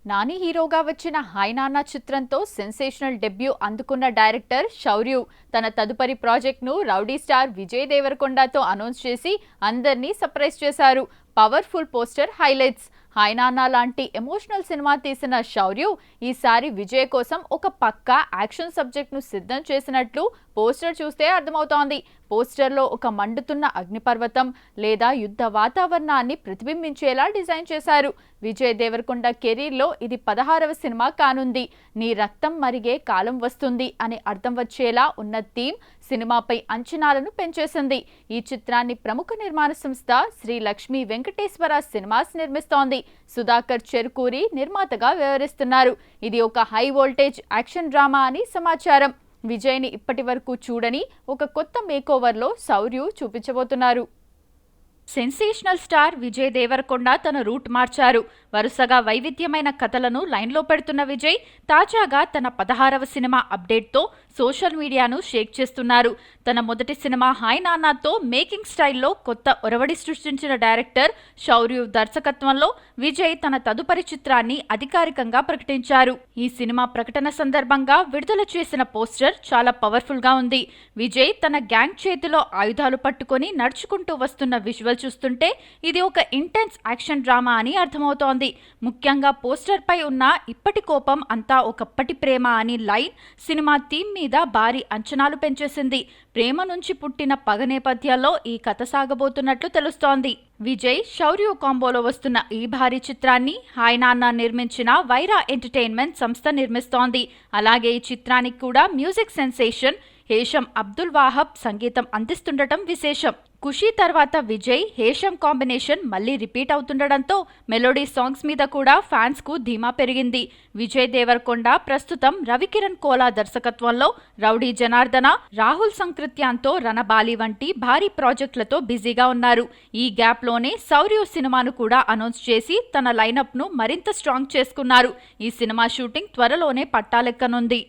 నాని హీరోగా వచ్చిన హాయ్ నాన్న చిత్రంతో సెన్సేషనల్ డెబ్యూ అందుకున్న డైరెక్టర్ శౌర్యు తన తదుపరి ప్రాజెక్ట్ను రౌడీ స్టార్ విజయ్ దేవరకొండతో అనౌన్స్ చేసి అందర్నీ సర్ప్రైజ్ చేశారు. Powerful poster highlights. హాయ్ నాన్న లాంటి ఎమోషనల్ సినిమా తీసిన శౌర్యు ఈసారి విజయ్ కోసం ఒక పక్కా యాక్షన్ సబ్జెక్ట్ను సిద్ధం చేసినట్లు పోస్టర్ చూస్తే అర్థమవుతోంది. పోస్టర్లో ఒక మండుతున్న అగ్నిపర్వతం లేదా యుద్ధ వాతావరణాన్ని ప్రతిబింబించేలా డిజైన్ చేశారు. విజయ్ దేవరకొండ కెరీర్లో ఇది 16వ సినిమా కానుంది. నీ రక్తం మరిగే కాలం వస్తుంది అని అర్థం వచ్చేలా ఉన్న థీమ్ సినిమాపై అంచనాలను పెంచేసింది. ఈ చిత్రాన్ని ప్రముఖ నిర్మాణ సంస్థ శ్రీ లక్ష్మీ వెంకటేశ్వర సినిమాస్ నిర్మిస్తోంది. సుధాకర్ చెరుకూరి నిర్మాతగా వ్యవహరిస్తున్నారు. ఇది ఒక హై వోల్టేజ్ యాక్షన్ డ్రామా అని సమాచారం. విజయ్ని ఇప్పటి వరకు చూడని ఒక కొత్త మేకోవర్లో శౌర్యు చూపించబోతున్నారు. సెన్సేషనల్ స్టార్ విజయ్ దేవరకొండ తన రూట్ మార్చారు. వరుసగా వైవిధ్యమైన కథలను లైన్లో పెడుతున్న విజయ్ తాజాగా తన 16వ సినిమా అప్డేట్తో సోషల్ మీడియాను షేక్ చేస్తున్నారు. తన మొదటి సినిమా హాయ్ నాన్నతో మేకింగ్ స్టైల్లో కొత్త ఒరవడి సృష్టించిన డైరెక్టర్ శౌర్యు దర్శకత్వంలో విజయ్ తన తదుపరి చిత్రాన్ని అధికారికంగా ప్రకటించారు. ఈ సినిమా ప్రకటన సందర్భంగా విడుదల చేసిన పోస్టర్ చాలా పవర్ఫుల్ గా ఉంది. విజయ్ తన గ్యాంగ్ చేతిలో ఆయుధాలు పట్టుకొని నడుచుకుంటూ వస్తున్న విజువల్ చూస్తుంటే ఇది ఒక ఇంటెన్స్ యాక్షన్ డ్రామా అని అర్థమవుతోంది. ముఖ్యంగా పోస్టర్ పై ఉన్న ఇప్పటి కోపం అంతా ఒకప్పటి ప్రేమ అని లైన్ సినిమా థీమ్ మీద భారీ అంచనాలు పెంచేసింది. ప్రేమ నుంచి పుట్టిన పగ నేపథ్యాల్లో ఈ కథ సాగబోతున్నట్లు తెలుస్తోంది. విజయ్ శౌర్యు కాంబోలో వస్తున్న ఈ భారీ చిత్రాన్ని హాయ్ నాన్న నిర్మించిన వైరా ఎంటర్టైన్మెంట్ సంస్థ నిర్మిస్తోంది. అలాగే ఈ చిత్రానికి కూడా మ్యూజిక్ సెన్సేషన్ హేషం అబ్దుల్ వాహబ్ సంగీతం అందిస్తుండటం విశేషం. ఖుషీ తర్వాత విజయ్ హేషం కాంబినేషన్ మళ్లీ రిపీట్ అవుతుండటంతో మెలోడీ సాంగ్స్ మీద కూడా ఫ్యాన్స్ కు ధీమా పెరిగింది. విజయ్ దేవరకొండ ప్రస్తుతం రవికిరణ్ కోలా దర్శకత్వంలో రౌడీ జనార్దన, రాహుల్ సంకృత్యాన్తో రణబాలి వంటి భారీ ప్రాజెక్టులతో బిజీగా ఉన్నారు. ఈ గ్యాప్ లోనే శౌర్యు సినిమాను కూడా అనౌన్స్ చేసి తన లైనప్ ను మరింత స్ట్రాంగ్ చేసుకున్నారు. ఈ సినిమా షూటింగ్ త్వరలోనే పట్టాలెక్కనుంది.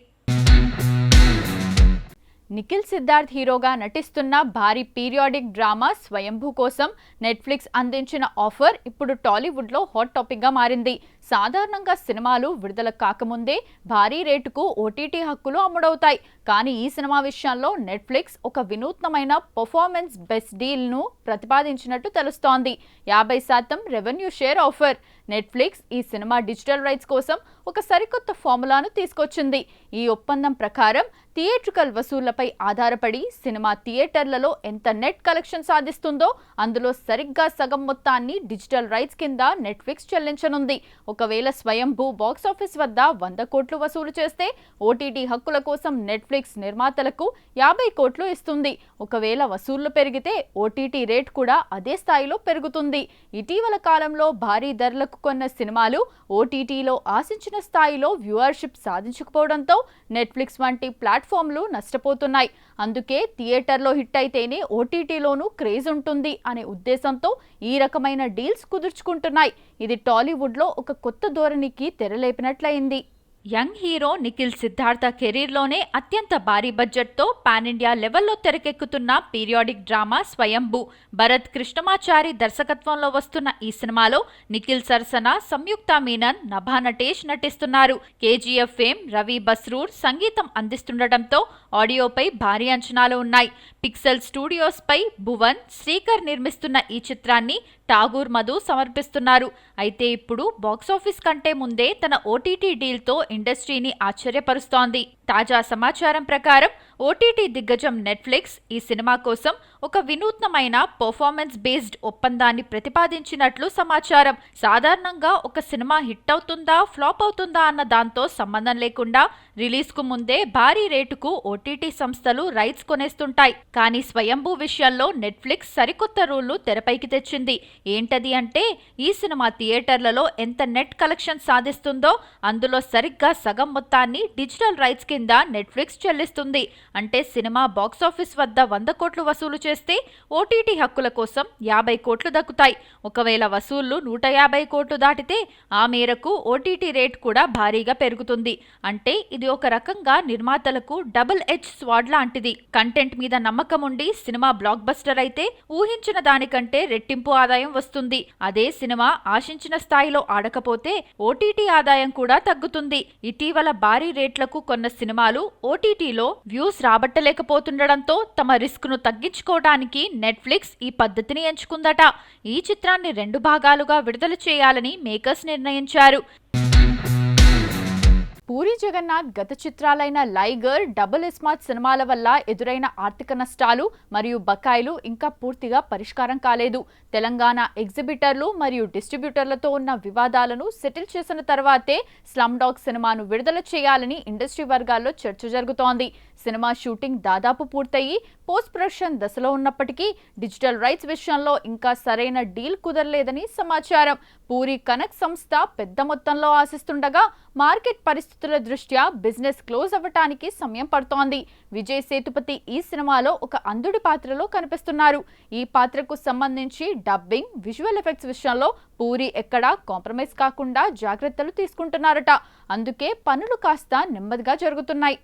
నిఖిల్ సిద్ధార్థ్ హీరోగా నటిస్తున్న భారీ పీరియాడిక్ డ్రామా స్వయంభూ కోసం నెట్ఫ్లిక్స్ అందించిన ఆఫర్ ఇప్పుడు టాలీవుడ్లో హాట్ టాపిక్గా మారింది. సాధారణంగా సినిమాలు విడుదల కాకముందే భారీ రేటుకు ఓటీటీ హక్కులు అమ్ముడవుతాయి. కానీ ఈ సినిమా విషయంలో నెట్ఫ్లిక్స్ ఒక వినూత్నమైన పర్ఫార్మెన్స్ బెస్ట్ డీల్ను ప్రతిపాదించినట్టు తెలుస్తోంది. 50% రెవెన్యూ షేర్ ఆఫర్. నెట్ఫ్లిక్స్ ఈ సినిమా డిజిటల్ రైట్స్ కోసం ఒక సరికొత్త ఫార్ములాను తీసుకొచ్చింది. ఈ ఒప్పందం ప్రకారం థియేట్రికల్ వసూళ్లపై ఆధారపడి సినిమా థియేటర్లలో ఎంత నెట్ కలెక్షన్ సాధిస్తుందో అందులో సరిగ్గా సగం మొత్తాన్ని డిజిటల్ రైట్స్ కింద నెట్ఫ్లిక్స్ చెల్లించనుంది. ఒకవేళ స్వయంభూ బాక్సాఫీస్ వద్ద 100 కోట్లు వసూలు చేస్తే ఓటీటీ హక్కుల కోసం నెట్ఫ్లిక్స్ నిర్మాతలకు 50 కోట్లు ఇస్తుంది. ఒకవేళ వసూళ్లు పెరిగితే ఓటీటీ రేట్ కూడా అదే స్థాయిలో పెరుగుతుంది. ఇటీవల కాలంలో భారీ ధరలకు కొన్న సినిమాలు ఓటీటీలో ఆశించిన స్థాయిలో వ్యూవర్షిప్ సాధించకపోవడంతో నెట్ఫ్లిక్స్ వంటి ప్లాట్ఫామ్లు నష్టపోతున్నాయి. అందుకే థియేటర్లో హిట్ అయితేనే ఓటీటీలోనూ క్రేజ్ ఉంటుంది అనే ఉద్దేశంతో ఈ రకమైన డీల్స్ కుదుర్చుకుంటున్నాయి. ఇది టాలీవుడ్లో ఒక కొత్త ధోరణికి తెరలేపినట్లయింది. యంగ్ హీరో నిఖిల్ సిద్ధార్థ కెరీర్లోనే అత్యంత భారీ బడ్జెట్తో పాన్ ఇండియా లెవెల్లో తెరకెక్కుతున్న పీరియాడిక్ డ్రామా స్వయంభూ. భరత్ కృష్ణమాచారి దర్శకత్వంలో వస్తున్న ఈ సినిమాలో నిఖిల్ సరసన సంయుక్త మీనన్, నభా నటేష్ నటిస్తున్నారు. కేజీఎఫ్ ఫేమ్ రవి బస్రూర్ సంగీతం అందిస్తుండటంతో ఆడియోపై భారీ అంచనాలు ఉన్నాయి. పిక్సెల్ స్టూడియోస్ పై భువన్, శ్రీకర్ నిర్మిస్తున్న ఈ చిత్రాన్ని ఠాగూర్ మధు సమర్పిస్తున్నారు. అయితే ఇప్పుడు బాక్సాఫీస్ కంటే ముందే తన ఓటీటీ డీల్తో ఇండస్ట్రీని ఆశ్చర్యపరుస్తోంది. తాజా సమాచారం ప్రకారం ఓటీటీ దిగ్గజం నెట్ఫ్లిక్స్ ఈ సినిమా కోసం ఒక వినూత్నమైన పర్ఫార్మెన్స్ బేస్డ్ ఒప్పందాన్ని ప్రతిపాదించినట్లు సమాచారం. సాధారణంగా ఒక సినిమా హిట్ అవుతుందా ఫ్లాప్ అవుతుందా అన్న దాంతో సంబంధం లేకుండా రిలీజ్కు ముందే భారీ రేటుకు ఓటీటీ సంస్థలు రైట్స్ కొనేస్తుంటాయి. కానీ స్వయంభూ విషయంలో నెట్ఫ్లిక్స్ సరికొత్త రూల్ను తెరపైకి తెచ్చింది. ఏంటది అంటే ఈ సినిమా థియేటర్లలో ఎంత నెట్ కలెక్షన్ సాధిస్తుందో అందులో సరిగ్గా సగం మొత్తాన్ని డిజిటల్ రైట్స్ కింద నెట్ఫ్లిక్స్ చెల్లిస్తుంది. అంటే సినిమా బాక్సాఫీస్ వద్ద 100 కోట్లు వసూలు చేస్తే ఓటీటీ హక్కుల కోసం 50 కోట్లు దక్కుతాయి. ఒకవేళ వసూళ్లు 150 కోట్లు దాటితే ఆ మేరకు ఓటీటీ రేట్ కూడా భారీగా పెరుగుతుంది. అంటే ఇది ఒక రకంగా నిర్మాతలకు డబుల్ ఎడ్జ్ స్వాడ్ లాంటిది. కంటెంట్ మీద నమ్మకం ఉండి సినిమా బ్లాక్ బస్టర్ అయితే ఊహించిన దానికంటే రెట్టింపు ఆదాయం వస్తుంది. అదే సినిమా ఆశించిన స్థాయిలో ఆడకపోతే ఓటీటీ ఆదాయం కూడా తగ్గుతుంది. ఇటీవల భారీ రేట్లకు కొన్న సినిమాలు ఓటీటీలో వ్యూస్ రాబట్టలేకపోతుండడంతో తమ రిస్క్ ను తగ్గించుకోవడానికి నెట్ఫ్లిక్స్ ఈ పద్ధతిని ఎంచుకుందట. ఈ చిత్రాన్ని 2 భాగాలుగా విడుదల చేయాలని మేకర్స్ నిర్ణయించారు. పూరి జగన్నాథ్ గత చిత్రాలైన లైగర్, డబుల్ ఇస్మార్ట్ సినిమాల వల్ల ఎదురైన ఆర్థిక నష్టాలు మరియు బకాయిలు ఇంకా పూర్తిగా పరిష్కారం కాలేదు. తెలంగాణ ఎగ్జిబిటర్లు మరియు డిస్ట్రిబ్యూటర్లతో ఉన్న వివాదాలను సెటిల్ చేసిన తర్వాతే స్లమ్ డాగ్ సినిమాను విడుదల చేయాలని ఇండస్ట్రీ వర్గాల్లో చర్చ జరుగుతోంది. సినిమా షూటింగ్ దాదాపు పూర్తయి పోస్ట్ ప్రొడక్షన్ దశలో ఉన్నప్పటికీ డిజిటల్ రైట్స్ విషయంలో ఇంకా సరైన డీల్ కుదరలేదని సమాచారం. పూరి కనెక్ట్ సంస్థ పెద్ద మొత్తంలో ఆశిస్తుండగా మార్కెట్ పరిస్థితుల దృష్ట్యా బిజినెస్ క్లోజ్ అవ్వటానికి సమయం పడుతోంది. విజయ్ సేతుపతి ఈ సినిమాలో ఒక అంధుడి పాత్రలో కనిపిస్తున్నారు. ఈ పాత్రకు సంబంధించి డబ్బింగ్, విజువల్ ఎఫెక్ట్స్ విషయంలో పూరి ఎక్కడా కాంప్రమైజ్ కాకుండా జాగ్రత్తలు తీసుకుంటున్నారట. అందుకే పనులు కాస్త నెమ్మదిగా జరుగుతున్నాయి.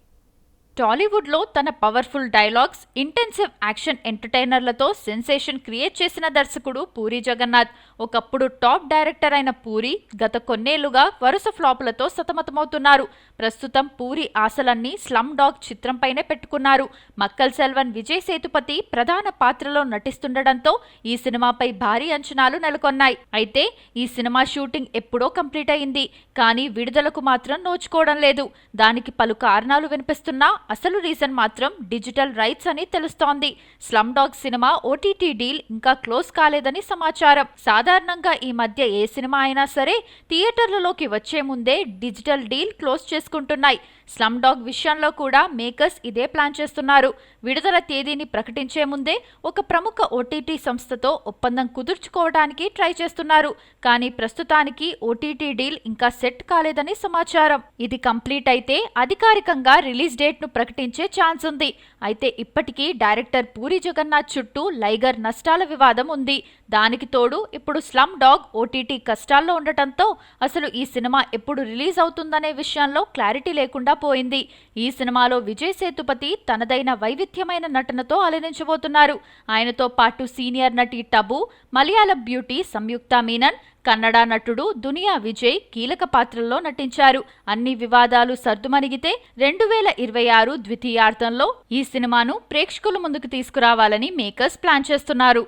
టాలీవుడ్ లో తన పవర్ఫుల్ డైలాగ్స్, ఇంటెన్సివ్ యాక్షన్ ఎంటర్టైనర్లతో సెన్సేషన్ క్రియేట్ చేసిన దర్శకుడు పూరి జగన్నాథ్. ఒకప్పుడు టాప్ డైరెక్టర్ అయిన పూరి గత కొన్నేళ్లుగా వరుస ఫ్లాపులతో సతమతమవుతున్నారు. ప్రస్తుతం పూరి ఆశలన్నీ స్లమ్ డాగ్ చిత్రంపైనే పెట్టుకున్నారు. మక్కల్ సెల్వన్ విజయ్ సేతుపతి ప్రధాన పాత్రలో నటిస్తుండటంతో ఈ సినిమాపై భారీ అంచనాలు నెలకొన్నాయి. అయితే ఈ సినిమా షూటింగ్ ఎప్పుడో కంప్లీట్ అయింది. కానీ విడుదలకు మాత్రం నోచుకోవడం లేదు. దానికి పలు కారణాలు వినిపిస్తున్నా అసలు రీజన్ మాత్రం డిజిటల్ రైట్స్ అని తెలుస్తోంది. Slum dog cinema OTT deal ఇంకా క్లోజ్ కాలేదని సమాచారం. సాధారణంగా ఈ మధ్య ఏ సినిమా అయినా సరే థియేటర్లలోకి వచ్చే ముందే డిజిటల్ డీల్ క్లోజ్ చేసుకుంటున్నాయి. స్లమ్ డాగ్ విషయంలో కూడా మేకర్స్ ఇదే ప్లాన్ చేస్తున్నారు. విడుదల తేదీని ప్రకటించే ముందే ఒక ప్రముఖ ఓటీటీ సంస్థతో ఒప్పందం కుదుర్చుకోవడానికి ట్రై చేస్తున్నారు. కానీ ప్రస్తుతానికి ఓటీటీ డీల్ ఇంకా సెట్ కాలేదని సమాచారం. ఇది కంప్లీట్ అయితే అధికారికంగా రిలీజ్ డేట్ ను ప్రకటించే ఛాన్స్ ఉంది. అయితే ఇప్పటికీ డైరెక్టర్ పూరి జగన్నాథ్ చుట్టూ లైగర్ నష్టాల వివాదం ఉంది. దానికి తోడు ఇప్పుడు స్లమ్ డాగ్ ఓటీటీ కష్టాల్లో ఉండటంతో అసలు ఈ సినిమా ఎప్పుడు రిలీజ్ అవుతుందనే విషయంలో క్లారిటీ లేకుండా పోయింది. ఈ సినిమాలో విజయ్ సేతుపతి తనదైన వైవిధ్యమైన నటనతో అలరించబోతున్నారు. ఆయనతో పాటు సీనియర్ నటి టబు, మలయాళం బ్యూటీ సంయుక్త మీనన్, కన్నడ నటుడు దునియా విజయ్ కీలక పాత్రల్లో నటించారు. అన్ని వివాదాలు సర్దుమణిగితే 2026 ద్వితీయార్థంలో ఈ సినిమాను ప్రేక్షకుల ముందుకు తీసుకురావాలని మేకర్స్ ప్లాన్ చేస్తున్నారు.